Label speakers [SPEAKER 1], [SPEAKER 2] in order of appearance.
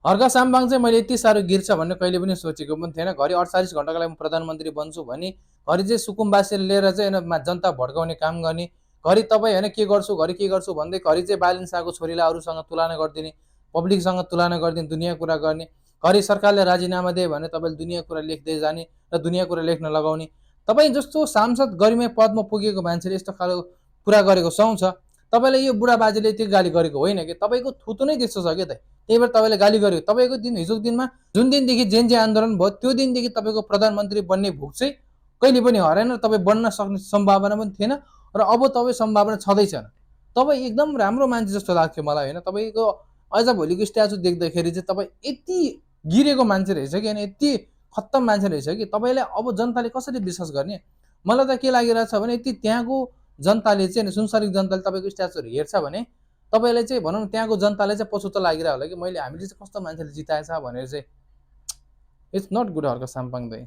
[SPEAKER 1] हर्क साम्बाङ चाहिँ मैले यति साह्रो गिर्छ भन्ने कहिले पनि सोचेको पनि थिएन। घरि 48 घण्टाको लागि प्रधानमन्त्री बन्छु भने घरि चाहिँ सुकुम्बासीले लिएर चाहिँ जनता भड्काउने काम गर्ने, घरि तपाईँ होइन के गर्छु घरि के गर्छु भन्दै घरि चाहिँ बालिन शाहको छोरीलाई अरूसँग तुलना गरिदिने, पब्लिकसँग तुलना गरिदिने, दुनियाँ कुरा गर्ने, घरि सरकारले राजीनामा दिए भने तपाईँले दुनियाँ कुरा लेख्दै जाने र दुनियाँ कुरा लेख्न लगाउने। तपाईँ जस्तो सांसद गरिमा पदमा पुगेको मान्छेले यस्तो खालको कुरा गरेको सुहाउँछ। तपाईँले यो बुढा बाजेले त्यो गाली गरेको होइन कि तपाईँको थुतु नै त्यस्तो छ क्या त, त्यही भएर तपाईँले गाली गरेको। तपाईँको दिन हिजोको दिनमा जुन दिनदेखि जेनजी आन्दोलन भयो त्यो दिनदेखि तपाईँको प्रधानमन्त्री बन्ने भोक चाहिँ कहिले पनि हराएन, तपाईँ बन्न सक्ने सम्भावना पनि थिएन र अब तपाईँ सम्भावना छँदैछन्। तपाईँ एकदम राम्रो मान्छे जस्तो लाग्थ्यो मलाई होइन। तपाईँको अझ भोलिको स्ट्याचु देख्दाखेरि चाहिँ तपाईँ यति गिरेको मान्छे रहेछ कि, होइन यति खत्तम मान्छे रहेछ कि तपाईँलाई अब जनताले कसरी विश्वास गर्ने। मलाई त के लागिरहेछ भने यति त्यहाँको जनताले चाहिँ सुनसरीको जनताले तपाईँको स्ट्याचुहरू हेर्छ भने तपाईँलाई चाहिँ भनौँ त्यहाँको जनताले चाहिँ पछुतो लागिरहेको होला कि मैले हामीले चाहिँ कस्तो मान्छेले जिताएछ भनेर चाहिँ। It's not good Harka Sampang दाइ।